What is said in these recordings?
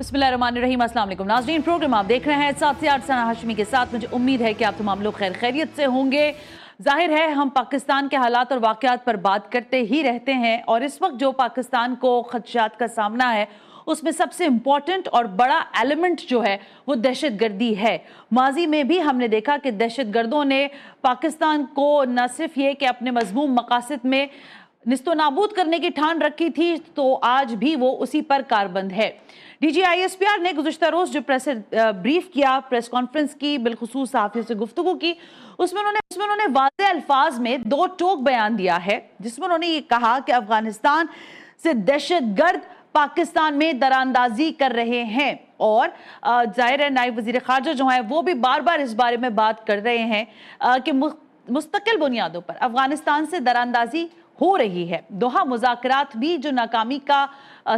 बिस्मिल्लाहिर्रहमानिर्रहीम। अस्सलाम वालेकुम नाज़रीन, प्रोग्राम आप देख रहे हैं 7 से 8 सना हाशमी के साथ। मुझे उम्मीद है कि आप तमाम लोग खैर खैरियत से होंगे। जाहिर है हम पाकिस्तान के हालात और वाक़यात पर बात करते ही रहते हैं और इस वक्त जो पाकिस्तान को खदशात का सामना है उसमें सबसे इम्पॉर्टेंट और बड़ा एलिमेंट जो है वो दहशत गर्दी है। माजी में भी हमने देखा कि दहशत गर्दों ने पाकिस्तान को न सिर्फ ये कि अपने मज़मूम मकासद में निस्तो नाबूद करने की ठान रखी थी, तो आज भी वो उसी पर कारबंद है। DGISPR ने गुज़िश्ता रोज़ जो प्रेस ब्रीफ किया, प्रेस कॉन्फ्रेंस की, बिलखुसूस सहाफ़ियों से गुफ्तगू की, उसमें उन्होंने वाज़ेह अल्फाज में दो टोक बयान दिया है, जिसमें उन्होंने ये कहा कि अफगानिस्तान से दहशत गर्द पाकिस्तान में दरानंदाजी कर रहे हैं और जाहिर है नायब वज़ीर ख़ारजा जो है वो भी बार बार इस बारे में बात कर रहे हैं कि मुस्तकिल बुनियादों पर अफगानिस्तान से दरानंदाजी हो रही है। दोहा मुज़ाकरात भी जो नाकामी का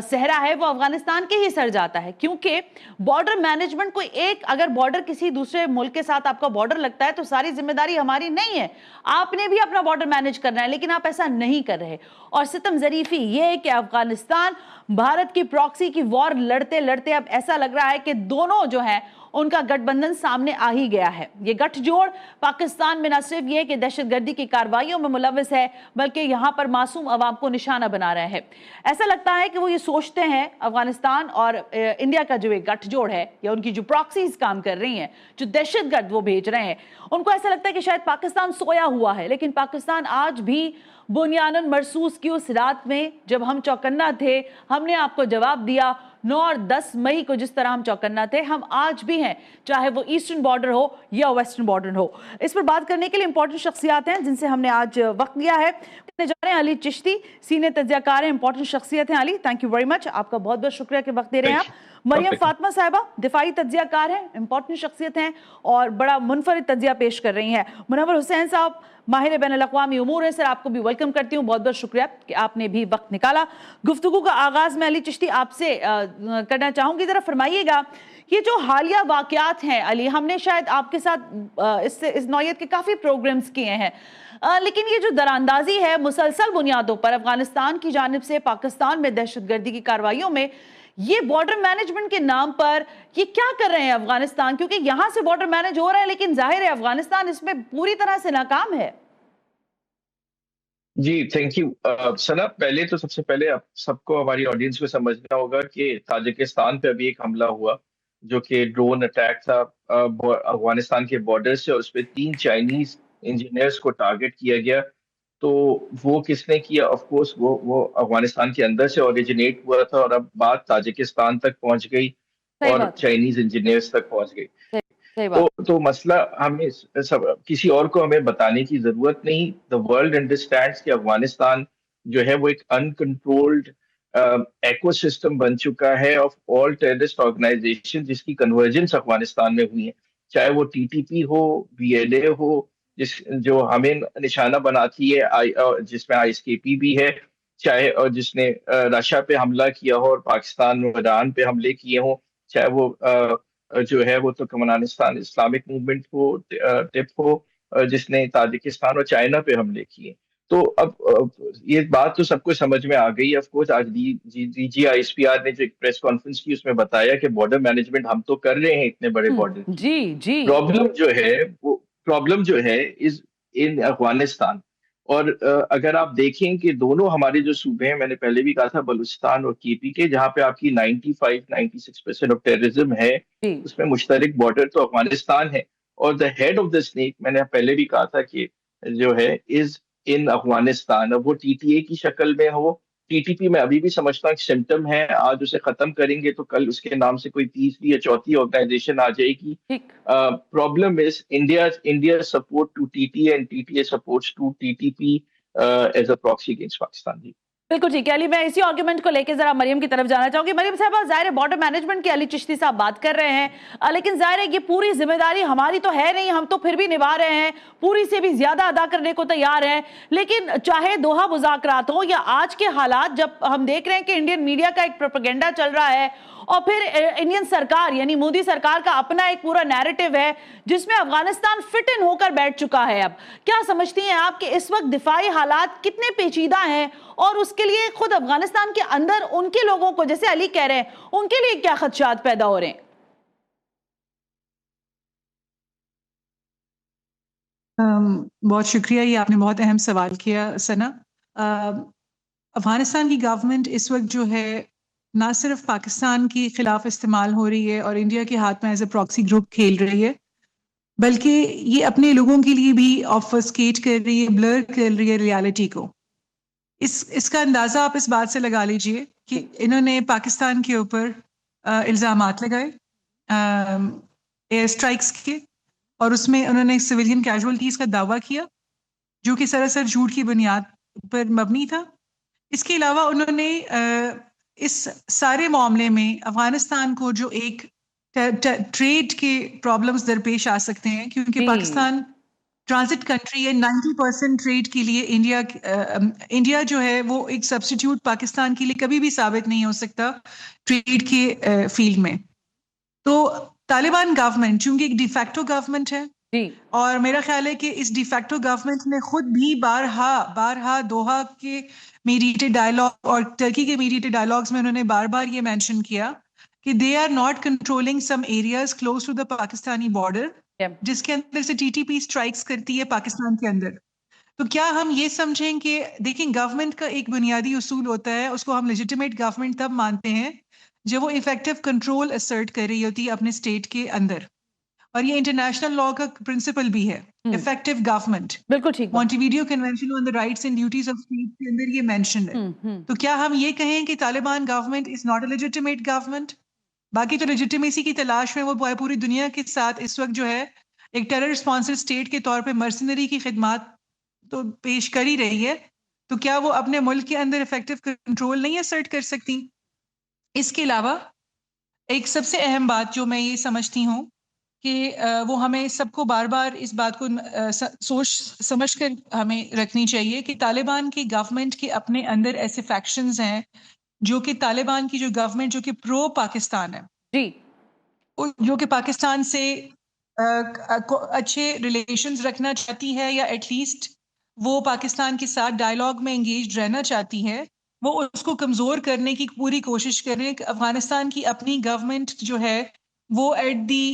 सहरा है वो अफगानिस्तान के ही सर जाता है, क्योंकि बॉर्डर मैनेजमेंट कोई एक, अगर बॉर्डर किसी दूसरे मुल्क के साथ आपका बॉर्डर लगता है तो सारी जिम्मेदारी हमारी नहीं है, आपने भी अपना बॉर्डर मैनेज करना है, लेकिन आप ऐसा नहीं कर रहे। और सितम ज़रीफी ये है कि अफगानिस्तान भारत की प्रॉक्सी की वॉर लड़ते लड़ते अब ऐसा लग रहा है कि दोनों जो है उनका गठबंधन सामने आ ही गया है। ये गठजोड़ पाकिस्तान में न सिर्फ ये कि दहशतगर्दी की कार्रवाइयों में मुलव्वस है, बल्कि यहाँ पर मासूम अवाम को निशाना बना रहे हैं। ऐसा लगता है कि वो ये सोचते हैं, अफगानिस्तान और इंडिया का जो एक गठजोड़ है या उनकी जो प्रॉक्सीज काम कर रही हैं, जो दहशतगर्द वो भेज रहे हैं, उनको ऐसा लगता है कि शायद पाकिस्तान सोया हुआ है, लेकिन पाकिस्तान आज भी बुनियादन मरसूस की उस रात में जब हम चौकन्ना थे, हमने आपको जवाब दिया। 9 और 10 मई को जिस तरह हम चौकन्ना थे, हम आज भी हैं, चाहे वो ईस्टर्न बॉर्डर हो या वेस्टर्न बॉर्डर हो। इस पर बात करने के लिए इंपॉर्टेंट शख्सियात हैं जिनसे हमने आज वक्त लिया है। जा रहे हैं अली चिश्ती, सीनियर तज्जियाकार हैं, इंपॉर्टेंट शख्सियत हैं। Ali, thank you very much, आपका बहुत बहुत शुक्रिया कि वक्त दे रहे हैं आप। मरियम फातिमा साहिबा, दिफाई तज्जियाकार हैं, इंपॉर्टेंट शख्सियत हैं और बड़ा मुनफरिद तज्जिया पेश कर रही हैं। मुनव्वर हुसैन साहब, माहिर बैन अल-अक़वामी उमूर है। सर, आपको भी वेलकम करती हूँ, बहुत बहुत शुक्रिया कि आपने भी वक्त निकाला। गुफ्तगू का आगाज में अली चिश्ती आपसे करना चाहूंगी। जरा फरमाइएगा, ये जो हालिया वाकयात हैं अली, हमने शायद आपके साथ इस नौयत के काफ़ी प्रोग्राम्स किए हैं, लेकिन ये जो दरानंदाजी है मुसलसल बुनियादों पर अफगानिस्तान की जानिब से पाकिस्तान में दहशतगर्दी की कार्रवाइयों में, ये बॉर्डर मैनेजमेंट के नाम पर ये क्या कर रहे हैं अफगानिस्तान? क्योंकि यहां से बॉर्डर मैनेज हो रहा है, लेकिन जाहिर है अफगानिस्तान इसमें पूरी तरह से नाकाम है। जी, थैंक यू सना। पहले तो सबसे पहले आप सबको, हमारी ऑडियंस को समझना होगा कि ताजिकिस्तान पे अभी एक हमला हुआ जो कि ड्रोन अटैक था अफगानिस्तान के बॉर्डर से, और उस पर 3 चाइनीज इंजीनियर्स को टारगेट किया गया। तो वो किसने किया? ऑफ कोर्स वो अफगानिस्तान के अंदर से ओरिजिनेट हुआ था और अब बात ताजिकिस्तान तक पहुंच गई और चाइनीज इंजीनियर्स तक पहुंच गई। तो मसला हमें सब किसी और को हमें बताने की जरूरत नहीं। द वर्ल्ड अंडरस्टैंड्स कि अफगानिस्तान जो है वो एक अनकंट्रोल्ड इकोसिस्टम बन चुका है ऑफ ऑल टेररिस्ट ऑर्गेनाइजेशन, जिसकी कन्वर्जेंस अफगानिस्तान में हुई है, चाहे वो TTP हो, BLA हो, जो हमें निशाना बनाती है, जिसमें ISKP भी है, चाहे और जिसने रशिया पे हमला किया हो और पाकिस्तान और ईरान पे हमले किए हो, चाहे वो जो है वो तुर्कमेनिस्तान इस्लामिक मूवमेंट हो, टिप हो, जिसने ताजिकिस्तान और चाइना पे हमले किए। तो अब ये बात तो सबको समझ में आ गई। ऑफ कोर्स आज DGISPR ने जो एक प्रेस कॉन्फ्रेंस की उसमें बताया कि बॉर्डर मैनेजमेंट हम तो कर रहे हैं इतने बड़े बॉर्डर की। जी। प्रॉब्लम जो है इज इन अफगानिस्तान। और अगर आप देखें कि दोनों हमारे जो सूबे हैं, मैंने पहले भी कहा था, बलूचिस्तान और KP के, जहाँ पे आपकी 95-96% ऑफ टेररिज्म है, उसमें मुश्तरक बॉर्डर तो अफगानिस्तान है। और the head of the snake, मैंने पहले भी कहा था कि जो है इज इन अफगानिस्तान। अब वो TTA की शक्ल में हो, TTP में अभी भी समझता हूँ सिम्टम है, आज उसे खत्म करेंगे तो कल उसके नाम से कोई तीसरी या चौथी ऑर्गेनाइजेशन आ जाएगी। Problem is India support to TTA and TTA supports to TTP as a proxy against Pakistan. जी बिल्कुल ठीक है अली, मैं इसी आर्गुमेंट को लेकर जरा मरियम की तरफ जाना चाहूंगी। मरियम साहब, जाहिर है बॉर्डर मैनेजमेंट की अली चिश्ती साहब बात कर रहे हैं, लेकिन जाहिर है ये पूरी जिम्मेदारी हमारी तो है नहीं, हम तो फिर भी निभा रहे हैं, पूरी से भी ज्यादा अदा करने को तैयार हैं। लेकिन चाहे दोहा मुज़ाकरात हो या आज के हालात, जब हम देख रहे हैं कि इंडियन मीडिया का एक प्रोपेगेंडा चल रहा है और फिर इंडियन सरकार यानी मोदी सरकार का अपना एक पूरा नैरेटिव है जिसमें अफगानिस्तान फिट इन होकर बैठ चुका है। अब क्या समझती हैं आप कि इस वक्त दिफाई हालात कितने पेचीदा हैं और उसके लिए खुद अफगानिस्तान के अंदर उनके लोगों को, जैसे अली कह रहे हैं, उनके लिए क्या खदशात पैदा हो रहे हैं? बहुत शुक्रिया, ये आपने बहुत अहम सवाल किया सना। अफगानिस्तान की गवर्नमेंट इस वक्त जो है ना सिर्फ पाकिस्तान के खिलाफ इस्तेमाल हो रही है और इंडिया के हाथ में एज ए प्रॉक्सी ग्रुप खेल रही है, बल्कि ये अपने लोगों के लिए भी ऑफस्केट कर रही है, ब्लर कर रही है रियलिटी को। इसका अंदाजा आप इस बात से लगा लीजिए कि इन्होंने पाकिस्तान के ऊपर इल्ज़ामात लगाए एयर स्ट्राइक्स के, और उसमें उन्होंने सिविलियन कैजुअलिटीज का दावा किया जो कि सरासर झूठ की बुनियाद पर मबनी था। इसके अलावा उन्होंने इस सारे मामले में अफगानिस्तान को जो एक ट्रेड के प्रॉब्लम्स दरपेश आ सकते हैं, क्योंकि पाकिस्तान ट्रांजिट कंट्री है 90% ट्रेड के लिए। इंडिया जो है वो एक सब्स्टिट्यूट पाकिस्तान के लिए कभी भी साबित नहीं हो सकता ट्रेड के फील्ड में। तो तालिबान गवर्नमेंट चूंकि एक डिफैक्टो गवर्नमेंट है, और मेरा ख्याल है कि इस डिफैक्टो गवर्नमेंट ने खुद भी बारहा दोहा के मीडिएटेड डायलॉग और टर्की के मीडिएटेड डायलॉग्स में उन्होंने बार बार ये मेंशन किया कि they are not controlling some areas close to the Pakistani border, जिसके अंदर से टीटीपी स्ट्राइक्स करती है पाकिस्तान के अंदर। तो क्या हम ये समझें कि देखें, गवर्नमेंट का एक बुनियादी उसूल होता है, उसको हम लेजिटिमेट गवर्नमेंट तब मानते हैं जब वो इफेक्टिव कंट्रोल असर्ट कर रही होती है अपने स्टेट के अंदर, और ये इंटरनेशनल लॉ का प्रिंसिपल भी है, इफेक्टिव गवर्नमेंट। बिल्कुल ठीक। Montevideo convention on the rights and duties of state के अंदर ये मेंशन है। तो क्या हम ये कहें कि Taliban government is not a legitimate government? बाकी तो लेजिटिमेसी की तलाश में वो पूरी दुनिया के साथ इस वक्त जो है एक टेरर स्पॉन्सर्ड स्टेट के तौर पे मर्सनरी की खिदमात तो पेश कर ही रही है। तो क्या वो अपने मुल्क के अंदर इफेक्टिव कंट्रोल नहीं असर्ट कर सकती? इसके अलावा एक सबसे अहम बात जो मैं ये समझती हूँ कि वो हमें सबको बार बार इस बात को सोच समझ कर हमें रखनी चाहिए कि तालिबान की गवर्नमेंट के अपने अंदर ऐसे फैक्शंस हैं जो कि तालिबान की जो गवर्नमेंट जो कि प्रो पाकिस्तान है जी, जो कि पाकिस्तान से अच्छे रिलेशंस रखना चाहती है, या एटलीस्ट वो पाकिस्तान के साथ डायलॉग में एंगेज रहना चाहती है, वो उसको कमज़ोर करने की पूरी कोशिश कर रहे हैं। अफगानिस्तान की अपनी गवर्नमेंट जो है वो एट दी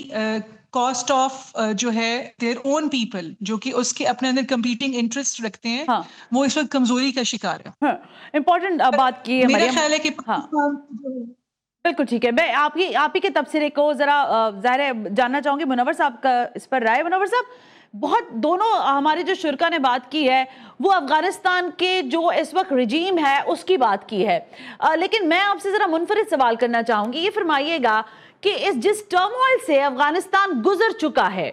कॉस्ट ऑफ जो है देयर ओन पीपल, जो कि उसके अपने अंदर कंपीटिंग इंटरेस्ट रखते हैं, हाँ, वो इस वक्त कमजोरी का शिकार है। हाँ, इम्पोर्टेंट बात की है मेरा ख्याल है कि पाकिस्तान बिल्कुल ठीक है। मैं आप ही के तबसरे को जरा ज़ाहिर है जानना चाहूंगी, मुनव्वर साहब का इस पर राय। मुनव्वर साहब, बहुत दोनों हमारे जो शुरका ने बात की है वो अफगानिस्तान के जो इस वक्त रजीम है उसकी बात की है, लेकिन मैं आपसे जरा मुनफरिद सवाल करना चाहूंगी। ये फरमाइएगा कि जिस टर्मोइल से अफगानिस्तान गुजर चुका है,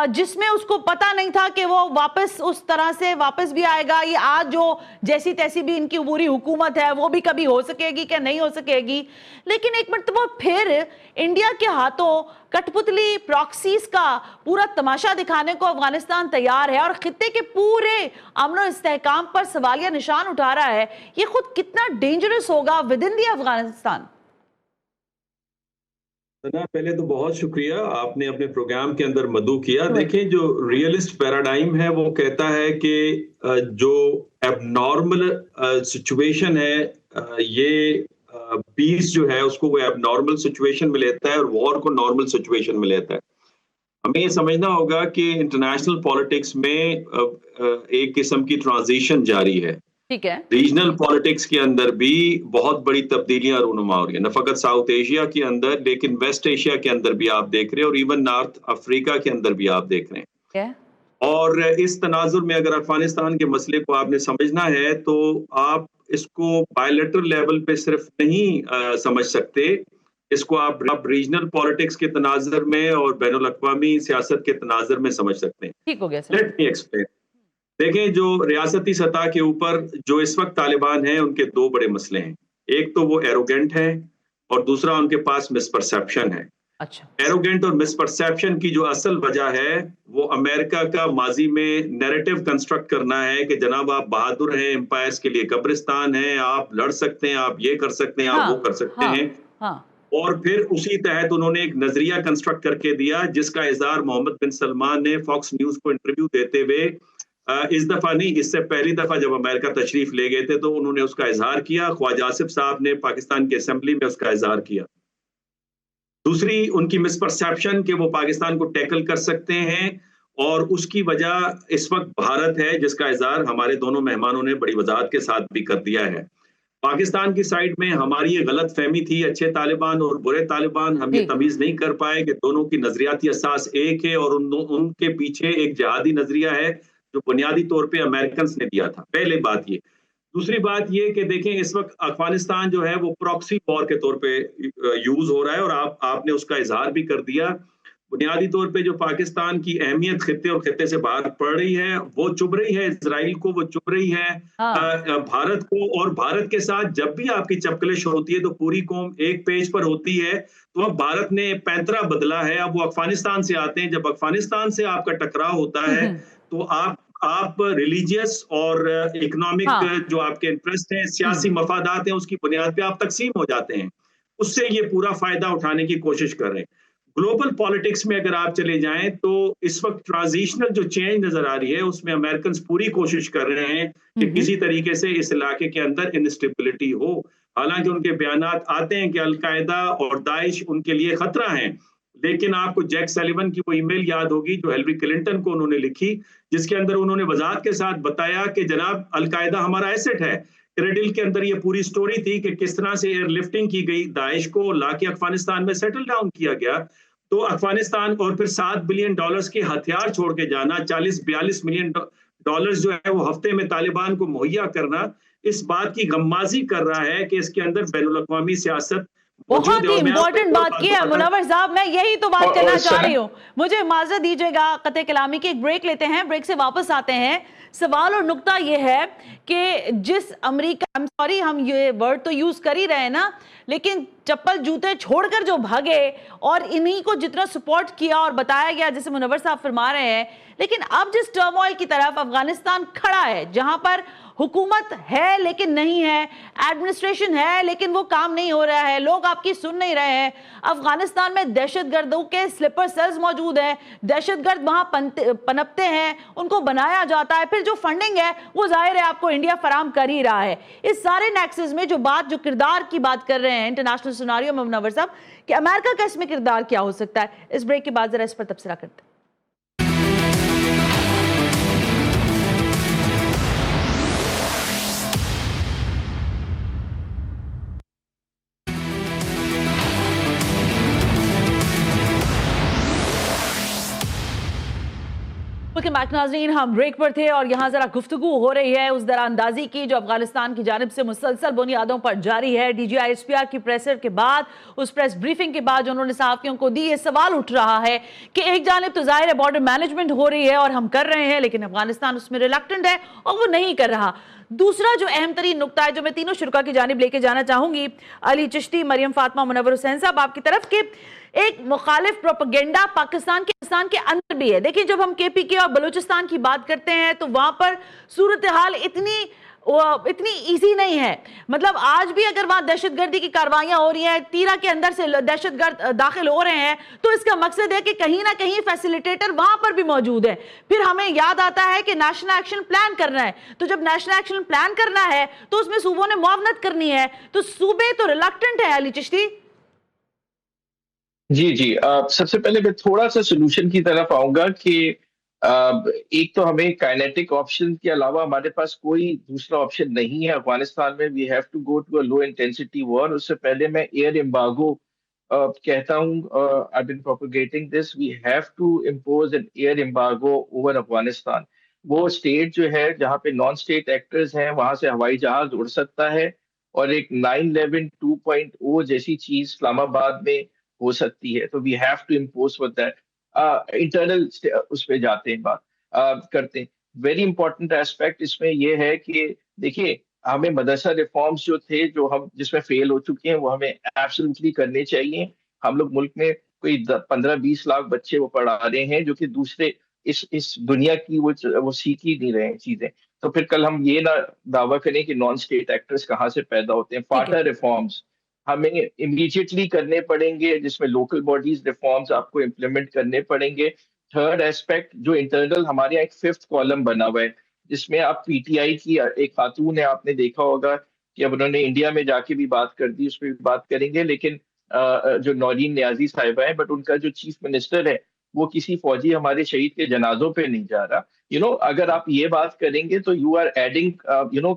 जिसमें उसको पता नहीं था कि वो वापस उस तरह से वापस भी आएगा, ये आज जो जैसी तैसी भी इनकी बुरी हुकूमत है वो भी कभी हो सकेगी क्या नहीं हो सकेगी, लेकिन एक मरतबा फिर इंडिया के हाथों कठपुतली प्रॉक्सीज का पूरा तमाशा दिखाने को अफगानिस्तान तैयार है और खित्ते के पूरे अमन और इस्तेहकाम पर सवालिया निशान उठा रहा है। ये खुद कितना डेंजरस होगा विद इन दी अफगानिस्तान? पहले तो बहुत शुक्रिया, आपने अपने प्रोग्राम के अंदर मदू किया। देखें, जो रियलिस्ट पैराडाइम है वो कहता है कि जो एबनॉर्मल सिचुएशन है, ये पीस जो है उसको वो एबनॉर्मल सिचुएशन में लेता है और वॉर को नॉर्मल सिचुएशन में लेता है। हमें ये समझना होगा कि इंटरनेशनल पॉलिटिक्स में एक किस्म की ट्रांजिशन जारी है। ठीक है, रीजनल पॉलिटिक्स के अंदर भी बहुत बड़ी तब्दीलियां रूनुमा हो रही है, न फकत साउथ एशिया के अंदर लेकिन वेस्ट एशिया के अंदर भी आप देख रहे हैं, और इवन नॉर्थ अफ्रीका के अंदर भी आप देख रहे हैं। और इस तनाजुर में अगर अफगानिस्तान के मसले को आपने समझना है तो आप इसको बायलैटरल लेवल पे सिर्फ नहीं समझ सकते, इसको आप रीजनल पॉलिटिक्स के तनाजुर में और बैनुल अक़वामी सियासत के तनाजुर में समझ सकते हैं। ठीक हो गया सर। Let me explain. देखें, जो रियासती सतह के ऊपर जो इस वक्त तालिबान हैं उनके दो बड़े मसले हैं। एक तो वो एरोगेंट है और दूसरा उनके पास मिसपरसेप्शन है। अच्छा, एरोगेंट और मिसपरसेप्शन की जो असल वजह है वो अमेरिका का माजी में नैरेटिव कंस्ट्रक्ट करना है कि जनाब आप बहादुर हैं, एम्पायर्स के लिए कब्रिस्तान है, आप लड़ सकते हैं, आप ये कर सकते हैं, आप वो कर सकते हैं। और फिर उसी तहत उन्होंने एक नजरिया कंस्ट्रक्ट करके दिया जिसका इज़हार मोहम्मद बिन सलमान ने फॉक्स न्यूज को इंटरव्यू देते हुए इस दफा नहीं, इससे पहली दफा जब अमेरिका तशरीफ ले गए थे तो उन्होंने उसका इजहार किया। ख्वाजा आसिफ साहब ने पाकिस्तान की असेंबली में उसका इजहार किया। दूसरी उनकी मिसपरसेप्शन कि वो पाकिस्तान को टैकल कर सकते हैं, और उसकी वजह इस वक्त भारत है, जिसका इजहार हमारे दोनों मेहमानों ने बड़ी वजाहत के साथ भी कर दिया है। पाकिस्तान की साइड में हमारी ये गलत फहमी थी, अच्छे तालिबान और बुरे तालिबान, हम ये तमीज नहीं कर पाए कि दोनों की नजरियाती असास एक है और उनके पीछे एक जिहादी नजरिया है जो बुनियादी तौर पे अमेरिकन ने दिया था। पहले बात ये। दूसरी बात ये कि देखें, इस वक्त अफगानिस्तान जो है वो प्रॉक्सी वॉर के तौर पे यूज हो रहा है, और आपने उसका इजहार भी कर दिया। बुनियादी तौर पे जो पाकिस्तान की अहमियत खित्ते और खित्ते से बाहर पड़ रही है, वो चुभ रही है इजराइल को, वो चुभ रही है भारत को। और भारत के साथ जब भी आपकी चपकलिश होती है तो पूरी कौम एक पेज पर होती है। तो अब भारत ने पैंतरा बदला है, अब वो अफगानिस्तान से आते हैं। जब अफगानिस्तान से आपका टकराव होता है तो आप रिलीजियस और इकोनॉमिक जो आपके इंटरेस्ट हैं, सियासी मफादात हैं, उसकी बुनियाद पे आप तकसीम हो जाते हैं। उससे ये पूरा फायदा उठाने की कोशिश कर रहे हैं। ग्लोबल पॉलिटिक्स में अगर आप चले जाएं तो इस वक्त ट्रांजिशनल जो चेंज नजर आ रही है उसमें अमेरिकन पूरी कोशिश कर रहे हैं कि किसी तरीके से इस इलाके के अंदर इंस्टेबिलिटी हो। हालांकि उनके बयानात आते हैं कि अलकायदा और दाइश उनके लिए खतरा है, लेकिन आपको जैक सलिवन की वो ईमेल याद होगी जो हिलरी क्लिंटन को उन्होंने लिखी, जिसके अंदर उन्होंने वजाहत के साथ बताया कि जनाब अलकायदा हमारा एसेट है। क्रेडिल के अंदर ये पूरी स्टोरी थी कि किस तरह से एयरलिफ्टिंग की गई, दाइश को लाके अफगानिस्तान में सेटल डाउन किया गया। तो अफगानिस्तान और फिर $7 बिलियन के हथियार छोड़ के जाना, 40-42 मिलियन डॉलर्स जो है वो हफ्ते में तालिबान को मुहैया करना, इस बात की गम्माजी कर रहा है कि इसके अंदर बैनुल अक़वामी सियासत बहुत ही इंपॉर्टेंट बात की है मुनव्वर साहब, मैं यही तो बात करना चाह रही हूँ। मुझे माजरत दीजिएगा कतई कलामी की, एक ब्रेक लेते हैं, ब्रेक से वापस आते हैं। सवाल और नुक्ता ये है कि जिस अमेरिका, सॉरी हम ये वर्ड तो यूज कर ही रहे हैं ना, लेकिन चप्पल जूते छोड़कर जो भागे और इन्हीं को जितना सपोर्ट किया और बताया गया, जैसे मुनव्वर साहब फरमा रहे हैं, लेकिन अब जिस टर्मोइल की तरफ अफगानिस्तान खड़ा है, जहां पर हुकूमत है लेकिन नहीं है, एडमिनिस्ट्रेशन है लेकिन वो काम नहीं हो रहा है, लोग आपकी सुन नहीं रहे हैं। अफगानिस्तान में दहशतगर्दों के स्लीपर सेल्स मौजूद हैं, दहशतगर्द वहां पनपते हैं, उनको बनाया जाता है, फिर जो फंडिंग है वो जाहिर है आपको इंडिया फराम कर ही रहा है। इस सारे नेक्सस में जो किरदार की बात कर रहे हैं इंटरनेशनल सिनेरियो में मुनव्वर साहब, कि अमेरिका का इसमें किरदार क्या हो सकता है, इस ब्रेक के बाद जरा इस पर तबसरा करते हैं। नाज़रीन, हम ब्रेक पर थे और यहाँ जरा गुफ्तगू हो रही है उस दरानंदाजी की जो अफगानिस्तान की जानिब से मुसलसल बुनियादों पर जारी है। DGI-SPR की प्रेसर के बाद, उस प्रेस ब्रीफिंग के बाद जो उन्होंने सहाफियों को दी, ये सवाल उठ रहा है कि एक जानिब तो जाहिर है बॉर्डर मैनेजमेंट हो रही है और हम कर रहे हैं, लेकिन अफगानिस्तान उसमें रिलक्टेंट है और वो नहीं कर रहा। दूसरा जो अहम तरीन नुकता है जो मैं तीनों शुरा की जानिब लेके जाना चाहूंगी, अली चिश्ती, मरियम फातिमा, मुनव्वर हुसैन साहब, आपकी तरफ के एक मुखालिफ प्रोपेगेंडा पाकिस्तान के अंदर भी है। देखिए, जब हम KPK और बलूचिस्तान की बात करते हैं तो वहां पर सूरत हाल इतनी इजी नहीं है। मतलब आज भी अगर वहां दहशतगर्दी की कार्रवाइयां हो रही हैं, तीरा के अंदर से दहशतगर्द दाखिल हो रहे हैं, तो इसका मकसद है कि कहीं ना कहीं फैसिलिटेटर वहां पर भी मौजूद है। फिर हमें याद आता है कि नेशनल एक्शन प्लान करना है, तो जब नेशनल एक्शन प्लान करना है तो उसमें सूबों ने मुआवनत करनी है, तो सूबे तो रिलक्टेंट है। अली चिश्ती जी जी, सबसे पहले मैं थोड़ा सा सोल्यूशन की तरफ आऊंगा कि एक तो हमें काइनेटिक ऑप्शन के अलावा हमारे पास कोई दूसरा ऑप्शन नहीं है अफगानिस्तान में। We have to go to a low intensity war. उससे पहले मैं एयर एम्बार्गो कहता हूँ, I been propagating this, we have to impose an air embargo over Afghanistan. वो स्टेट जो है जहाँ पे नॉन स्टेट एक्टर्स हैं, वहां से हवाई जहाज उड़ सकता है और एक 9/11 2.0 जैसी चीज इस्लामाबाद में हो सकती है। तो we have to impose with that. Internal उस पे जाते हैं, बात करते हैं। वेरी इंपॉर्टेंट एस्पेक्ट इसमें यह है कि देखिए, हमें मदरसा रिफॉर्म्स जो थे, जो हम जिसमें फेल हो चुके हैं, वो हमें एब्सोल्युटली करने चाहिए। हम लोग मुल्क में कोई 15-20 लाख बच्चे वो पढ़ा रहे हैं जो कि दूसरे इस दुनिया की वो सीख ही नहीं रहे हैं चीजें। तो फिर कल हम ये ना दावा करें कि नॉन स्टेट एक्टर्स कहाँ से पैदा होते हैं। फाटा रिफॉर्म्स हमें इमीडिएटली करने पड़ेंगे, जिसमें लोकल बॉडीज रिफॉर्म्स आपको इम्प्लीमेंट करने पड़ेंगे। थर्ड एस्पेक्ट जो इंटरनल हमारे यहाँ एक फिफ्थ कॉलम बना हुआ है, जिसमें आप पीटीआई की एक खातून है, आपने देखा होगा कि अब उन्होंने इंडिया में जाके भी बात कर दी, उस पर भी बात करेंगे, लेकिन जो नौरीन नियाजी साहिबा है, बट उनका जो चीफ मिनिस्टर है वो किसी फौजी हमारे शहीद के जनाजों पे नहीं जा रहा। अगर आप ये बात करेंगे तो you are adding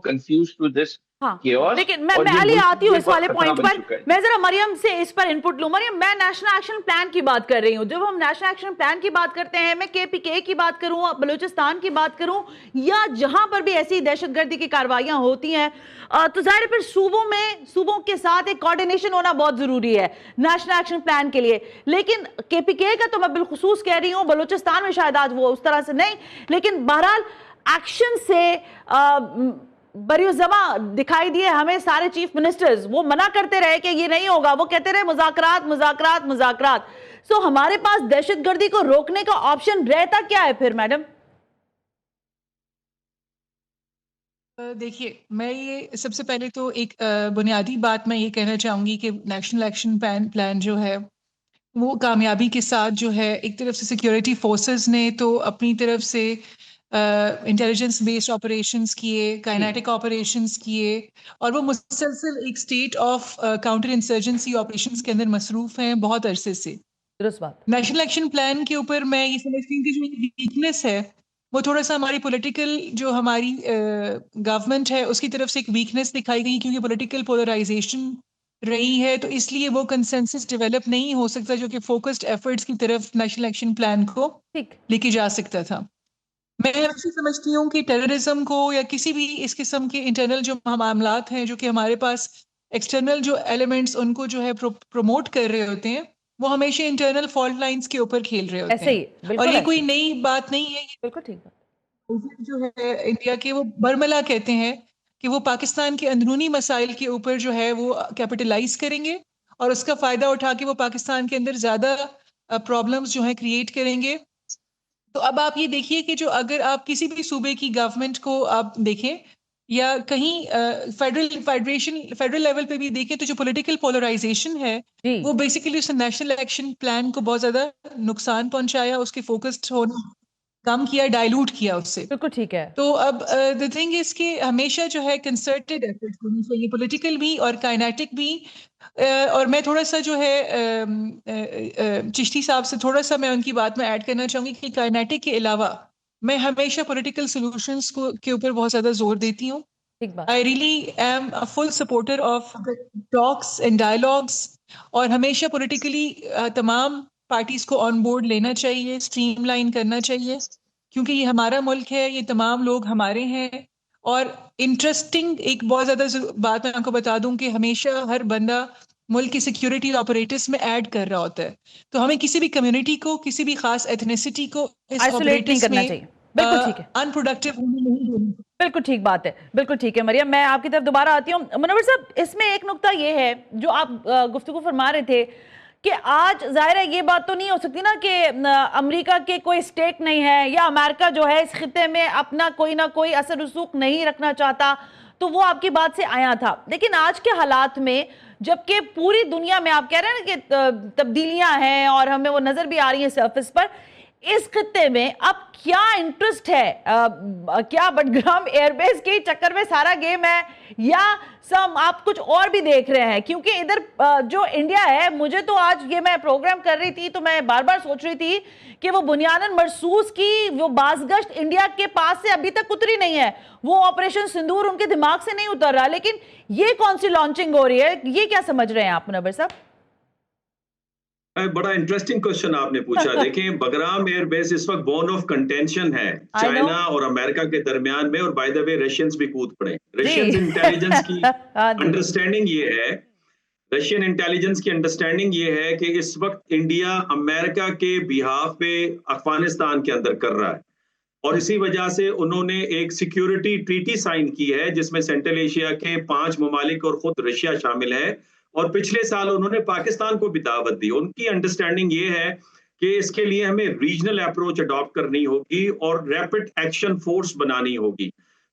confuse to this हाँ, chaos, लेकिन मैं और ये अली मुल्क आती हूँ के इस वाले खतरा पॉइंट बन पर। चुका है। मैं जरा मरियम से इस पर इनपुट लूं। मरियम, मैं नेशनल एक्शन प्लान की बात कर रही हूँ। जब हम नेशनल एक्शन प्लान की बात करते हैं, मैं केपीके की बात करूं, बलूचिस्तान की बात करूं, या जहां पर भी ऐसी दहशतगर्दी की कार्रवाइयां होती हैं, तो जाहिर है फिर सूबों के साथ एक कोऑर्डिनेशन होना बहुत जरूरी है नेशनल एक्शन प्लान के लिए। लेकिन केपीके का तो मैं बिलखुसूस कह रही हूँ, बलूचिस्तान में शायद आज वो उस तरह से नहीं, लेकिन बहरहाल एक्शन से बरियोजमा दिखाई दिए हमें। सारे चीफ मिनिस्टर्स वो मना करते रहे कि ये नहीं होगा, वो कहते रहे मुज़ाकरात मुज़ाकरात मुज़ाकरात। सो हमारे पास दहशतगर्दी को रोकने का ऑप्शन रहता क्या है फिर मैडम? देखिए, मैं ये सबसे पहले तो एक बुनियादी बात मैं ये कहना चाहूँगी कि नेशनल एक्शन प्लान जो है वो कामयाबी के साथ जो है, एक तरफ से सिक्योरिटी फोर्सेस ने तो अपनी तरफ से इंटेलिजेंस बेस्ड ऑपरेशंस किए, काइनेटिक ऑपरेशंस किए, और वो मुसलसल एक state of counter insurgency operations के अंदर मसरूफ हैं बहुत अरसे से। नेशनल एक्शन प्लान के ऊपर मैं ये समझती हूँ कि जो वीकनेस है वो थोड़ा सा हमारी पॉलिटिकल जो हमारी गवर्नमेंट है उसकी तरफ से एक वीकनेस दिखाई गई, क्योंकि पॉलिटिकल पोलराइजेशन रही है, तो इसलिए वो कंसेंसस डेवलप नहीं हो सकता जो कि फोकस्ड एफर्ट्स की तरफ नेशनल एक्शन प्लान को लेके जा सकता था। मैं ऐसे समझती हूँ कि टेररिज्म को या किसी भी इस किस्म के इंटरनल जो मामलात हैं, जो कि हमारे पास एक्सटर्नल जो एलिमेंट्स उनको जो है प्रमोट कर रहे होते हैं, वो हमेशा इंटरनल फॉल्ट लाइंस के ऊपर खेल रहे होते हैं। और ये कोई नई बात नहीं है। बिल्कुल ठीक बात जो है इंडिया के, वो बरमला कहते हैं कि वो पाकिस्तान के अंदरूनी मसाइल के ऊपर जो है वो कैपिटलाइज करेंगे और उसका फायदा उठा के वो पाकिस्तान के अंदर ज्यादा प्रॉब्लम्स जो है क्रिएट करेंगे। तो अब आप ये देखिए कि जो अगर आप किसी भी सूबे की गवर्नमेंट को आप देखें या कहीं फेडरल लेवल पे भी देखें, तो जो पॉलिटिकल पोलराइजेशन है वो बेसिकली उस नेशनल एक्शन प्लान को बहुत ज्यादा नुकसान पहुंचाया, उसके फोकस्ड होना कम किया, डाइल्यूट किया उससे। बिल्कुल ठीक है। तो अब द थिंग इज कि हमेशा जो है कंसर्टेड एफर्ट होनी चाहिए, पॉलिटिकल भी और काइनेटिक भी। और मैं थोड़ा सा जो है चिश्ती साहब से थोड़ा सा मैं उनकी बात में ऐड करना चाहूंगी कि काइनेटिक के अलावा मैं हमेशा पॉलिटिकल सॉल्यूशंस को के ऊपर बहुत ज्यादा जोर देती हूँ। I really am a full supporter of talks and dialogues, और हमेशा पॉलिटिकली तमाम पार्टीज को ऑन बोर्ड लेना चाहिए, स्ट्रीमलाइन करना चाहिए, क्योंकि ये हमारा मुल्क है, ये तमाम लोग हमारे हैं। और इंटरेस्टिंग एक बहुत ज्यादा बात मैं आपको बता दूं कि हमेशा हर बंदा मुल्क की सिक्योरिटी ऑपरेटर्स में ऐड कर रहा होता है, तो हमें किसी भी कम्युनिटी को, किसी भी खास एथनिसिटी को इस ऑपरेटर्स में बिल्कुल ठीक है, अनप्रोडक्टिव होने नहीं देना। बिल्कुल ठीक बात है, बिल्कुल ठीक है। मरियम, मैं आपकी तरफ दोबारा आती हूँ। मुनव्वर साहब, इसमें एक नुक्ता ये है जो आप गुफ्तगू फरमा रहे थे कि आज जाहिर है ये बात तो नहीं हो सकती ना कि अमेरिका के कोई स्टेक नहीं है या अमेरिका जो है इस खिते में अपना कोई ना कोई असर रसूख नहीं रखना चाहता, तो वो आपकी बात से आया था। लेकिन आज के हालात में जबकि पूरी दुनिया में आप कह रहे हैं ना कि तब्दीलियां हैं और हमें वो नजर भी आ रही है सरफेस पर, इस खिते में अब क्या इंटरेस्ट है? क्या बडग्राम एयरबेस के चक्कर में सारा गेम है या सब आप कुछ और भी देख रहे हैं? क्योंकि इधर जो इंडिया है, मुझे तो आज ये मैं प्रोग्राम कर रही थी तो मैं बार बार सोच रही थी कि वो बुनियादन मरसूस की वो बाज़गश्त इंडिया के पास से अभी तक उतरी नहीं है, वो ऑपरेशन सिंदूर उनके दिमाग से नहीं उतर रहा, लेकिन ये कौन सी लॉन्चिंग हो रही है? ये क्या समझ रहे हैं आप मुनव्वर साहब? बड़ा इंटरेस्टिंग क्वेश्चन आपने पूछा। देखिए, बगराम एयरबेस इस वक्त बोन ऑफ कंटेंशन है चाइना और अमेरिका के दरमियान में, और बाय द वे रशियंस भी कूद पड़े। रशियंस इंटेलिजेंस की अंडरस्टैंडिंग ये है, रशियन इंटेलिजेंस की अंडरस्टैंडिंग ये है कि इस वक्त इंडिया अमेरिका के बिहाफ पे अफगानिस्तान के अंदर कर रहा है, और इसी वजह से उन्होंने एक सिक्योरिटी ट्रीटी साइन की है जिसमें सेंट्रल एशिया के 5 ममालिक और खुद रशिया शामिल है, और पिछले साल उन्होंने पाकिस्तान को भी दावत दी। उनकी अंडरस्टैंडिंग ये है कि इसके लिए हमें रीजनल अप्रोच अडॉप्ट करनी होगी और रैपिड एक्शन फोर्स बनानी होगी।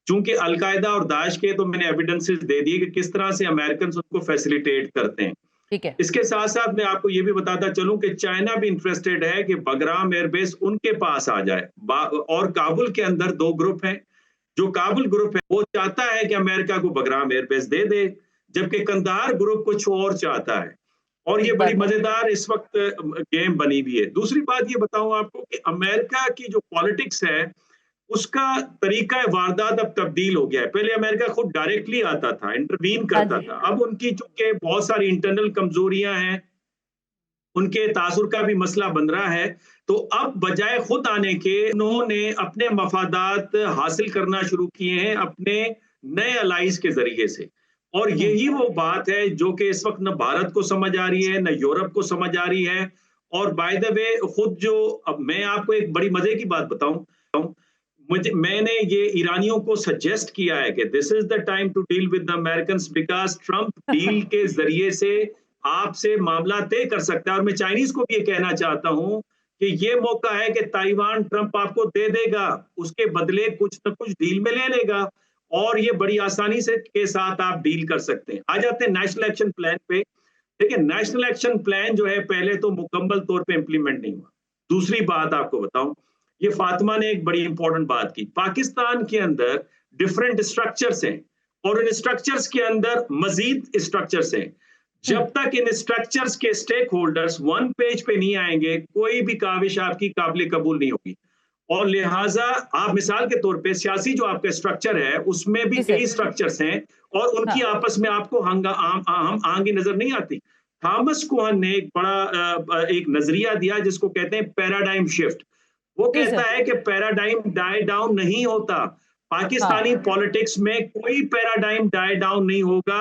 चूंकि अलकायदा और दाइश के तो मैंने एविडेंसेस दे दिए कि किस तरह से अमेरिकन उनको फैसिलिटेट करते हैं। ठीक है। इसके साथ साथ मैं आपको ये भी बताता चलूं कि चाइना भी इंटरेस्टेड है कि बगराम एयरबेस उनके पास आ जाए। और काबुल के अंदर दो ग्रुप हैं। जो काबुल ग्रुप है वो चाहता है कि अमेरिका को बगराम एयरबेस दे दे, जबकि कंधार ग्रुप कुछ और चाहता है। और ये बड़ी मजेदार इस वक्त गेम बनी हुई है। दूसरी बात ये बताऊं आपको कि अमेरिका की जो पॉलिटिक्स है उसका तरीका वारदात अब तब्दील हो गया है। पहले अमेरिका खुद डायरेक्टली आता था, इंटरवीन करता था। अब उनकी चूंकि बहुत सारी इंटरनल कमजोरियां हैं, उनके तासुर का भी मसला बन रहा है, तो अब बजाय खुद आने के उन्होंने अपने मफादात हासिल करना शुरू किए हैं अपने नए अलाइज के जरिए से। और यही वो बात है जो कि इस वक्त न भारत को समझ आ रही है, न यूरोप को समझ आ रही है। और बाय द वे खुद जो, अब मैं आपको एक बड़ी मजे की बात बताऊं, मैंने ये ईरानियों को सजेस्ट किया है कि this is the time to deal with the Americans, because Trump deal के जरिए से आपसे मामला तय कर सकता है। और मैं चाइनीज को भी ये कहना चाहता हूं कि ये मौका है कि ताइवान ट्रंप आपको दे देगा, उसके बदले कुछ न कुछ डील में ले लेगा, और ये बड़ी आसानी से के साथ आप डील कर सकते हैं। आ जाते हैं नेशनल एक्शन प्लान पे। देखिए, नेशनल एक्शन प्लान जो है पहले तो मुकम्मल तौर पे इंप्लीमेंट नहीं हुआ। दूसरी बात आपको बताऊं, ये फातिमा ने एक बड़ी इंपॉर्टेंट बात की। पाकिस्तान के अंदर डिफरेंट स्ट्रक्चर्स हैं और इन स्ट्रक्चर्स के अंदर मजीद स्ट्रक्चर्स हैं। जब तक इन स्ट्रक्चर्स के स्टेक होल्डर्स वन पेज पे नहीं आएंगे, कोई भी काविश आपकी काबिल कबूल नहीं होगी। और लिहाजा आप मिसाल के तौर पे सियासी जो आपका स्ट्रक्चर है उसमें भी कई स्ट्रक्चर्स हैं और उनकी आपस में आपको आंगी नजर नहीं आती। थॉमस कोहन ने एक बड़ा एक नजरिया दिया जिसको कहते हैं पैराडाइम शिफ्ट। वो कहता है कि पैराडाइम डाई डाउन नहीं होता। पाकिस्तानी पॉलिटिक्स में कोई पैराडाइम डाई डाउन नहीं होगा,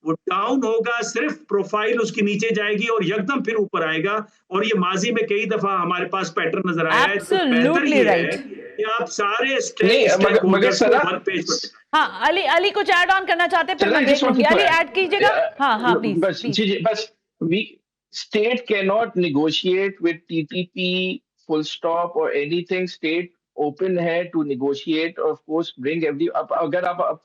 वो डाउन होगा, सिर्फ प्रोफाइल उसकी नीचे जाएगी और एकदम फिर ऊपर आएगा। और ये माजी में कई दफा हमारे पास पैटर्न नजर आया है। तो बेहतर ये है कि आप सारे हाँ, अली कुछ ऐड ऑन करना चाहते हैं? अली ऐड कीजिएगा। हाँ प्लीज। बस state can not negotiate with TTP full stop or anything. State open है to negotiate और of course bring every। अगर आप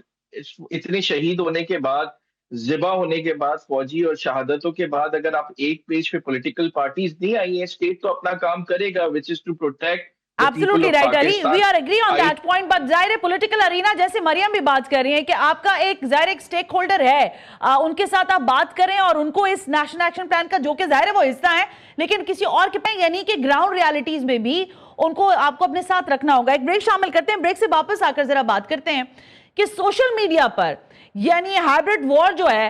इतने शहीद होने के बाद, ज़िबा होने के बाद, फौजी और शहादतों के बाद अगर आप एक पेज पे पॉलिटिकल पार्टीज नहीं आई हैं, स्टेट तो अपना काम करेगा, which is to protect। Absolutely right, Ali. We are agree on that point. But जाहिर है पॉलिटिकल अरीना, जैसे मरियम भी बात कर रही है कि आपका एक जाहिर एक स्टेक होल्डर है, उनके साथ आप बात करें और उनको इस नेशनल एक्शन प्लान का, जो कि जाहिर है वो हिस्सा है, लेकिन किसी और के पे, यानी कि ग्राउंड रियलिटीज में भी उनको आपको अपने साथ रखना होगा। एक ब्रेक शामिल करते हैं, ब्रेक से वापस आकर जरा बात करते हैं कि सोशल मीडिया पर यानी हाइब्रिड वॉर जो है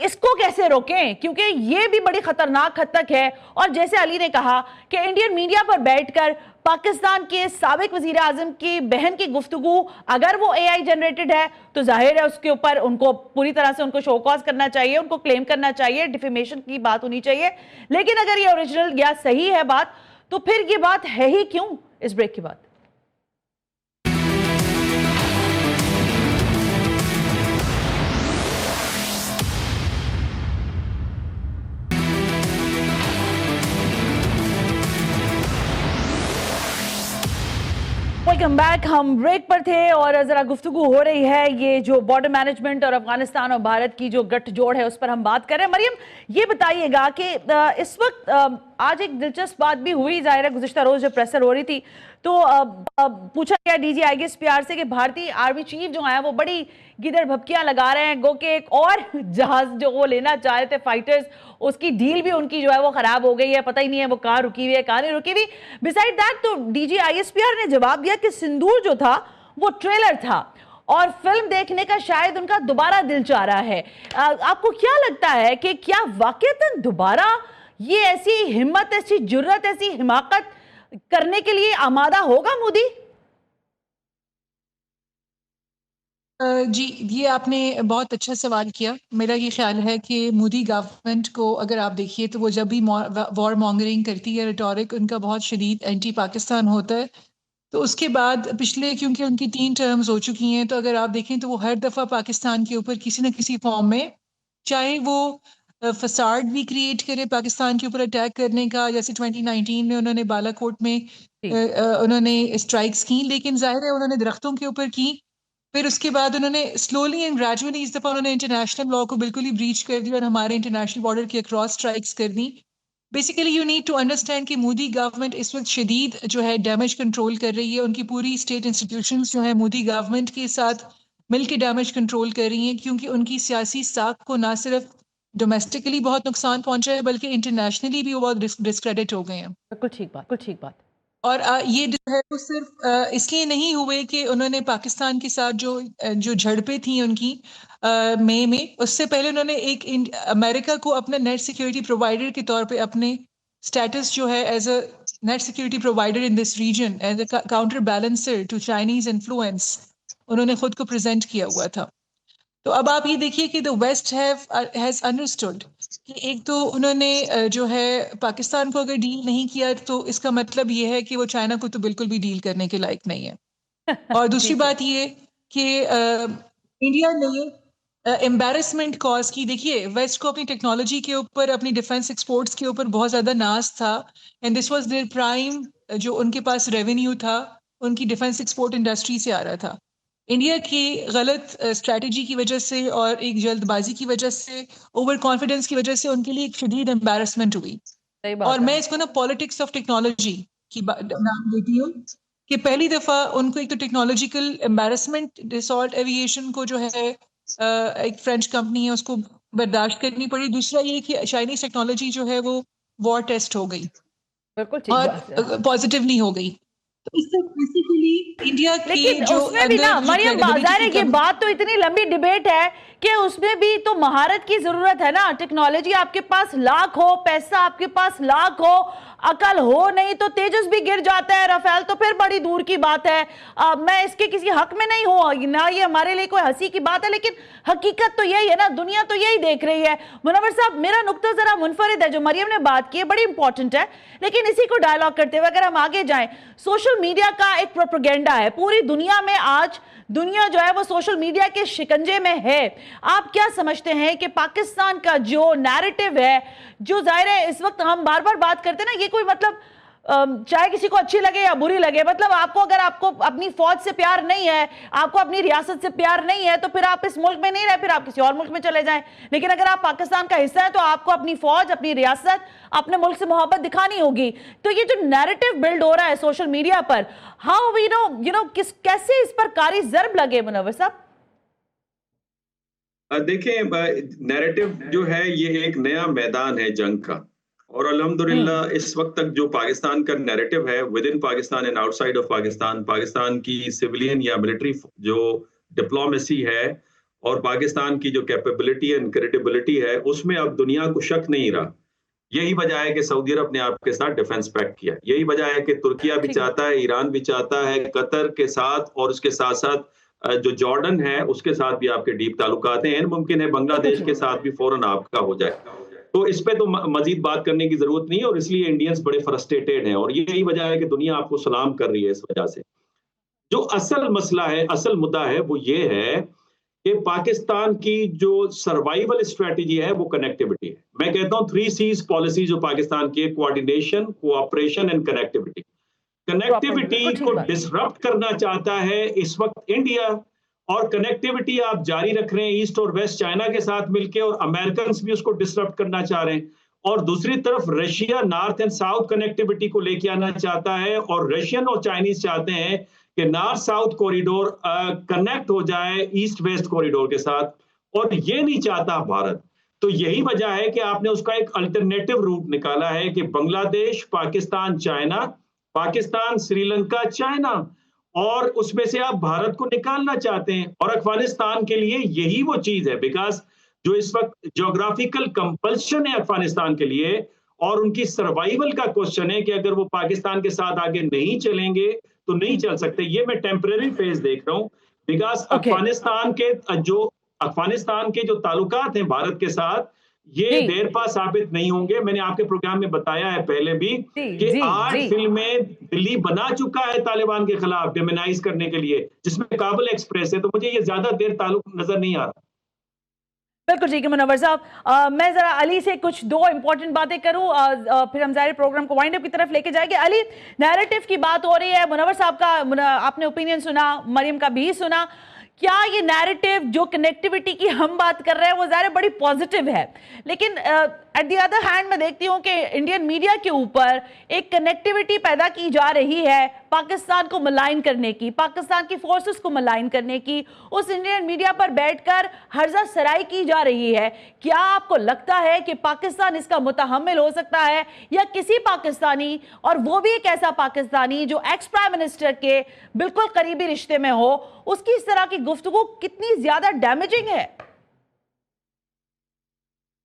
इसको कैसे रोकें, क्योंकि ये भी बड़ी खतरनाक हद तक है। और जैसे अली ने कहा कि इंडियन मीडिया पर बैठकर पाकिस्तान के साबिक वजीर आजम की बहन की गुफ्तगू अगर वो AI जनरेटेड है तो जाहिर है उसके ऊपर उनको पूरी तरह से उनको शो कॉज करना चाहिए, उनको क्लेम करना चाहिए, डिफेमेशन की बात होनी चाहिए। लेकिन अगर ये ओरिजिनल या सही है बात, तो फिर ये बात है ही क्यों? इस ब्रेक के बाद वेलकम बैक। हम ब्रेक पर थे और जरा गुफ्तगू हो रही है ये जो बॉर्डर मैनेजमेंट और अफगानिस्तान और भारत की जो गठजोड़ है उस पर हम बात कर रहे हैं। मरियम, ये बताइएगा कि इस वक्त आज एक दिलचस्प बात भी हुई, जाहिर है गुज़िश्ता रोज जब प्रेसर हो रही थी तो पूछा गया DG IGSPR से कि भारतीय आर्मी चीफ जो है वो बड़ी गिदड़ भपकियां लगा रहे हैं, गो के एक और जहाज जो वो लेना चाह रहे थे फाइटर्स, उसकी डील भी उनकी जो है वो खराब हो गई है, पता ही नहीं है वो कहाँ रुकी हुई है कहाँ नहीं रुकी हुई। बिसाइड दैट तो DG IGSPR ने जवाब दिया कि सिंदूर जो था वो ट्रेलर था और फिल्म देखने का शायद उनका दोबारा दिल चाह रहा है। आपको क्या लगता है कि क्या वाकईतन दोबारा ये ऐसी हिम्मत, ऐसी जुर्रत, ऐसी हिमाकत करने के लिए आमादा होगा मोदी? जी, ये आपने बहुत अच्छा सवाल किया। मेरा ये ख्याल है कि मोदी गवर्नमेंट को अगर आप देखिए तो वो जब भी वॉर मॉन्गरिंग करती है, रिटोरिक उनका बहुत शदीद एंटी पाकिस्तान होता है, तो उसके बाद पिछले, क्योंकि उनकी 3 टर्म्स हो चुकी हैं, तो अगर आप देखें तो वो हर दफ़ा पाकिस्तान के ऊपर किसी न किसी फॉर्म में, चाहे वो फसाड भी क्रिएट करे पाकिस्तान के ऊपर अटैक करने का, जैसे 2019 में उन्होंने बालाकोट में उन्होंने स्ट्राइक्स की, लेकिन जाहिर है उन्होंने दरख्तों के ऊपर की, फिर उसके बाद उन्होंने स्लोली एंड ग्रेजुअली इस दफ़ा उन्होंने इंटरनेशनल लॉ को बिल्कुल ही ब्रीच कर दिया और हमारे इंटरनेशनल बॉर्डर के अक्रॉस स्ट्राइक्स कर दी। Basically you need to understand कि मोदी गवर्नमेंट इस वक्त शदीद जो है डैमेज कंट्रोल कर रही है। उनकी पूरी स्टेट इंस्टीट्यूशंस जो है मोदी गवर्नमेंट के साथ मिल के डैमेज कंट्रोल कर रही हैं, क्योंकि उनकी सियासी साख को ना सिर्फ डोमेस्टिकली बहुत नुकसान पहुंचा है बल्कि इंटरनेशनली भी वो बहुत डिस्क्रेडिट हो गए हैं। बिल्कुल ठीक बात। और ये जो है वो सिर्फ इसलिए नहीं हुए कि उन्होंने पाकिस्तान के साथ जो झड़पें थी उनकी मई में, उससे पहले उन्होंने एक अमेरिका को अपना नेट सिक्योरिटी प्रोवाइडर के तौर पे अपने स्टेटस जो है as a net security provider in this region as a counter balancer to Chinese influence उन्होंने खुद को प्रेजेंट किया हुआ था। तो अब आप ये देखिए कि द वेस्ट हैज अंडरस्टूड कि एक तो उन्होंने जो है पाकिस्तान को अगर डील नहीं किया तो इसका मतलब ये है कि वो चाइना को तो बिल्कुल भी डील करने के लायक नहीं है। और दूसरी बात ये कि इंडिया ने एम्बैरेसमेंट कॉज की। देखिए वेस्ट को अपनी टेक्नोलॉजी के ऊपर, अपनी डिफेंस एक्सपोर्ट्स के ऊपर बहुत ज़्यादा नाज था and this was their prime, जो उनके पास रेवेन्यू था उनकी डिफेंस एक्सपोर्ट इंडस्ट्री से आ रहा था। इंडिया की गलत स्ट्रैटेजी की वजह से और एक जल्दबाजी की वजह से, ओवर कॉन्फिडेंस की वजह से उनके लिए एक शदीद एम्बैरेसमेंट हुई। और मैं इसको ना पॉलिटिक्स ऑफ टेक्नोलॉजी की नाम देती हूँ कि पहली दफा उनको एक तो टेक्नोलॉजिकल एम्बैरेसमेंट, डिसॉल्ट एविएशन को जो है एक फ्रेंच कंपनी है उसको बर्दाश्त करनी पड़ी। दूसरा ये कि चाइनीज टेक्नोलॉजी जो है वो वॉर टेस्ट हो गई और पॉजिटिवली हो गई। तो इससे बेसिकली इंडिया की लेकिन जो उसमें भी ना मरियम बाज़ारी की बात तो इतनी लंबी डिबेट है कि उसमें भी तो महारत की जरूरत है ना। टेक्नोलॉजी आपके पास लाख हो, पैसा आपके पास लाख हो, अकल हो नहीं तो तेजस भी गिर जाता है, राफेल तो फिर बड़ी दूर की बात है। मैं इसके किसी हक में नहीं हूं ना, ये हमारे लिए कोई हंसी की बात है, लेकिन हकीकत तो यही है ना, दुनिया तो यही देख रही है। मुनव्वर साहब, मेरा नुक्ता जरा मुनफरिद है, जो मरियम ने बात की है बड़ी इंपॉर्टेंट है, लेकिन इसी को डायलॉग करते हुए अगर हम आगे जाएं, सोशल मीडिया का एक प्रोपेगेंडा है पूरी दुनिया में। आज दुनिया जो है वो सोशल मीडिया के शिकंजे में है। आप क्या समझते हैं कि पाकिस्तान का जो नैरेटिव है, जो जाहिर है इस वक्त हम बार बार बात करते हैं ना, ये कोई मतलब चाहे किसी को अच्छी लगे या बुरी लगे, मतलब आपको अगर आपको अपनी फौज से प्यार नहीं है, आपको अपनी रियासत से प्यार नहीं है, तो फिर आप इस मुल्क में नहीं रहे, फिर आप किसी और मुल्क में चले जाएं। लेकिन अगर आप पाकिस्तान का हिस्सा है तो आपको अपनी फौज, अपनी रियासत, अपने मुल्क से मोहब्बत दिखानी होगी। तो ये जो नैरेटिव बिल्ड हो रहा है सोशल मीडिया पर, हाउ वी नो कैसे इस पर कारी ज़र्ब लगे मुनव्वर साहब? देखिए, नैरेटिव जो है ये एक नया मैदान है जंग का, और अल्हम्दुलिल्लाह इस वक्त तक जो पाकिस्तान का नैरेटिव है with in Pakistan and outside of Pakistan, Pakistan की सिविलियन या मिलिट्री जो डिप्लोमेसी है और पाकिस्तान की जो कैपेबिलिटी एंड क्रेडिबिलिटी है, उसमें अब दुनिया को शक नहीं रहा। यही वजह है कि सऊदी अरब ने आपके साथ डिफेंस पैक्ट किया, यही वजह है कि तुर्किया भी चाहता है, ईरान भी चाहता है, कतर के साथ और उसके साथ साथ जो जॉर्डन है उसके साथ भी आपके डीप ताल्लुकात हैं। मुमकिन है बांग्लादेश के साथ भी फौरन आपका हो जाए। तो इस पे तो मजीद बात करने की जरूरत नहीं है, और इसलिए इंडियंस बड़े फ्रस्ट्रेटेड हैं, और यही वजह है कि दुनिया आपको सलाम कर रही है। इस वजह से जो असल मसला है, असल मुद्दा है, वो ये है कि पाकिस्तान की जो सर्वाइवल स्ट्रेटेजी है वो कनेक्टिविटी है। मैं कहता हूँ 3 C's पॉलिसी जो पाकिस्तान की है, coordination, cooperation and connectivity. Connectivity को डिसरप्ट करना चाहता है इस वक्त इंडिया, और कनेक्टिविटी आप जारी रख रहे हैं ईस्ट और वेस्ट चाइना के साथ मिलकर, और अमेरिकन भी उसको डिसरप्ट करना चाह रहे हैं। और दूसरी तरफ Russia north and south connectivity को लेके आना चाहता है, और रशियन और चाइनीज चाहते हैं कि नॉर्थ साउथ कॉरिडोर कनेक्ट हो जाए ईस्ट वेस्ट कॉरिडोर के साथ, और ये नहीं चाहता भारत। तो यही वजह है कि आपने उसका एक अल्टरनेटिव रूट निकाला है कि बांग्लादेश, पाकिस्तान, चाइना, पाकिस्तान, श्रीलंका, चाइना, और उसमें से आप भारत को निकालना चाहते हैं। और अफगानिस्तान के लिए यही वो चीज है, बिकॉज जो इस वक्त ज्योग्राफिकल कंपल्शन है अफगानिस्तान के लिए, और उनकी सर्वाइवल का क्वेश्चन है कि अगर वो पाकिस्तान के साथ आगे नहीं चलेंगे तो नहीं चल सकते। ये मैं टेम्परेरी फेज देख रहा हूं, बिकॉज अफगानिस्तान के जो ताल्लुकात हैं भारत के साथ, ये देर पा साबित नहीं होंगे। मैंने आपके प्रोग्राम में बताया है पहले भी कि 8 फिल्में दिल्ली बना चुका है तालिबान के खिलाफ डेमोनाइज करने के लिए, जिसमें काबुल एक्सप्रेस है। तो मुझे ये ज्यादा देर ताल्लुक नजर नहीं आ रहा। बिल्कुल ठीक है मुनव्वर साहब। मैं जरा अली से कुछ 2 इंपॉर्टेंट बातें करूं, फिर हम जाहिर प्रोग्राम को वाइंड अप की तरफ लेके जाएंगे। अली, नैरेटिव की बात हो रही है, मुनव्वर साहब का आपने ओपिनियन सुना, मरियम का भी सुना। क्या ये नैरेटिव जो कनेक्टिविटी की हम बात कर रहे हैं वो ज़ाहिर बड़ी पॉजिटिव है, लेकिन एट द अदर हैंड मैं देखती हूँ कि इंडियन मीडिया के ऊपर एक कनेक्टिविटी पैदा की जा रही है पाकिस्तान को मलाइन करने की, पाकिस्तान की फोर्सेस को मलाइन करने की, उस इंडियन मीडिया पर बैठकर हर्जा सराई की जा रही है। क्या आपको लगता है कि पाकिस्तान इसका मुतहम्मिल हो सकता है, या किसी पाकिस्तानी, और वो भी एक ऐसा पाकिस्तानी जो एक्स प्राइम मिनिस्टर के बिल्कुल करीबी रिश्ते में हो, उसकी इस तरह की गुफ्तगू कितनी ज्यादा डैमेजिंग है?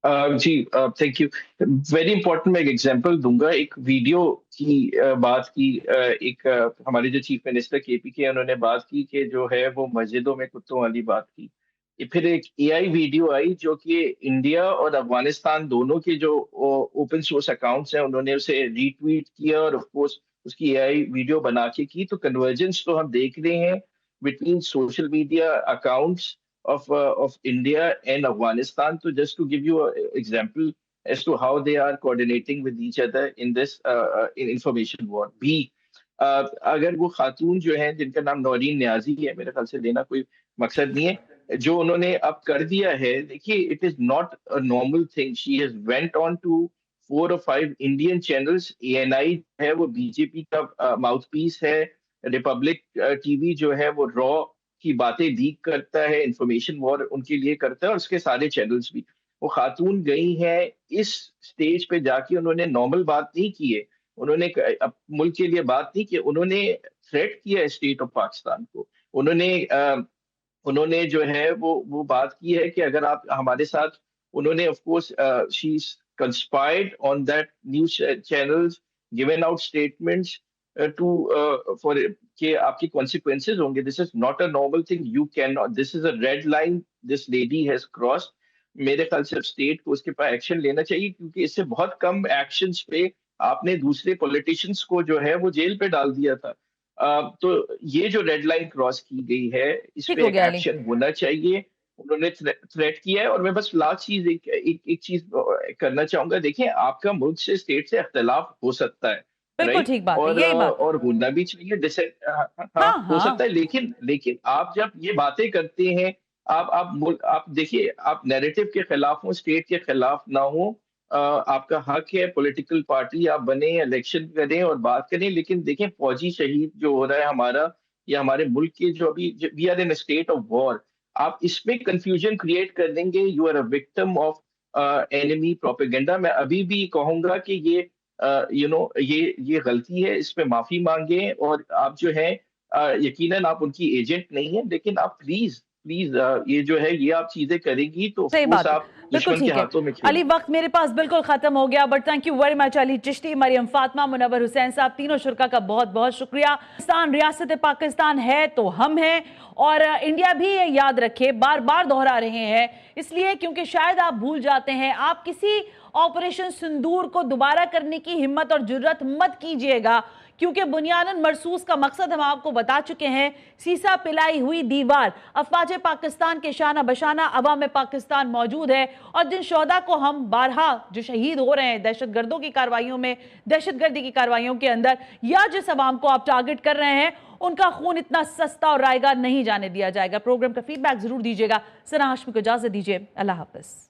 जी, थैंक यू। Very important. मैं एक एग्जांपल दूंगा। एक वीडियो की बात की, हमारे जो चीफ मिनिस्टर केपीके, उन्होंने बात की कि जो है वो मस्जिदों में कुत्तों वाली बात की। फिर एक एआई वीडियो आई जो कि इंडिया और अफगानिस्तान दोनों के जो ओपन सोर्स अकाउंट्स हैं उन्होंने उसे रीट्वीट किया और ऑफ कोर्स उसकी एआई वीडियो बना के की। तो कन्वर्जेंस तो हम देख रहे हैं between social media accounts of India and Afghanistan. So just to give you an example as to how they are coordinating with each other in this in information war. अगर वो खातून जो है जिनका नाम नौरीन न्याजी है, मेरे ख्याल से लेना कोई मकसद नहीं है, जो उन्होंने अब कर दिया है, देखिए it is not a normal thing. She has went on to 4 or 5 Indian channels. ANI है वो बीजेपी का माउथपीस है। रिपब्लिक टीवी जो है वो रॉ की बातें लीक करता है, इंफॉर्मेशन वॉर उनके लिए करता है, और उसके सारे चैनल्स भी। वो खातून गई हैं इस स्टेज पे जाके, उन्होंने नॉर्मल बात नहीं की है, उन्होंने मुल्क के लिए बात नहीं की, उन्होंने थ्रेट किया है स्टेट ऑफ पाकिस्तान को। उन्होंने जो है वो बात की है कि अगर आप हमारे साथ, उन्होंने of course she conspired on that news channels, given out statements to for कि आपकी कॉन्सिक्वेंसेज होंगे। This is not a normal thing, you can not, this is a red line this lady has crossed. मेरे ख्याल से state को उसके पास action लेना चाहिए, क्योंकि इससे बहुत कम एक्शंस पे आपने दूसरे पॉलिटिशियंस को जो है वो जेल पे डाल दिया था। तो ये जो रेड लाइन क्रॉस की गई है, इस पे एक्शन होना चाहिए। उन्होंने थ्रेट किया है। और मैं बस लास्ट चीज एक चीज करना चाहूंगा। देखिए, आपका मुल्क से, स्टेट से इख्तिलाफ हो सकता है, बिल्कुल ठीक बात है, यही बात और होना भी चाहिए। हो सकता है, लेकिन आप जब ये बातें करते हैं, आप देखिए, आप नैरेटिव के खिलाफ हो, स्टेट के खिलाफ ना हो। आपका हक है, पॉलिटिकल पार्टी आप बने, इलेक्शन करें और बात करें, लेकिन देखें फौजी शहीद जो हो रहा है हमारा, या हमारे मुल्क के जो अभी, we are in state of war, आप इसमें कंफ्यूजन क्रिएट कर देंगे, you are a victim of enemy propaganda. मैं अभी भी कहूंगा कि ये ये गलती है, इस पे माफी मांगे। और आप जो है, यकीनन आप उनकी एजेंट नहीं है, लेकिन आप प्लीज ये जो है, ये आप चीजें करेंगी तो सही बात, आप दुश्मन के हाथों में अली, वक्त मेरे पास बिल्कुल खत्म हो गया, but thank you very much Ali Chishti, Maryam Fatima, Munawar Hussain sahab, तीनों शुरका का बहुत बहुत शुक्रिया। पाकिस्तान रियासत पाकिस्तान है तो हम हैं, और इंडिया भी ये याद रखे, बार बार दोहरा रहे हैं इसलिए क्योंकि शायद आप भूल जाते हैं। आप किसी ऑपरेशन सिंदूर को दोबारा करने की हिम्मत और जुर्रत मत कीजिएगा, क्योंकि बुनियादन मरसूस का मकसद हम आपको बता चुके हैं। सीसा पिलाई हुई दीवार, अफवाज पाकिस्तान के शाना बशाना अवाम पाकिस्तान मौजूद है, और जिन शोहदा को हम बारहा जो शहीद हो रहे हैं दहशतगर्दों की कार्रवाइयों में, दहशतगर्दी की कार्रवाइयों के अंदर, या जिस अवाम को आप टारगेट कर रहे हैं, उनका खून इतना सस्ता और रायगा नहीं जाने दिया जाएगा। प्रोग्राम का फीडबैक जरूर दीजिएगा। सना हाशमी को इजाजत दीजिए, अल्लाह हाफिज।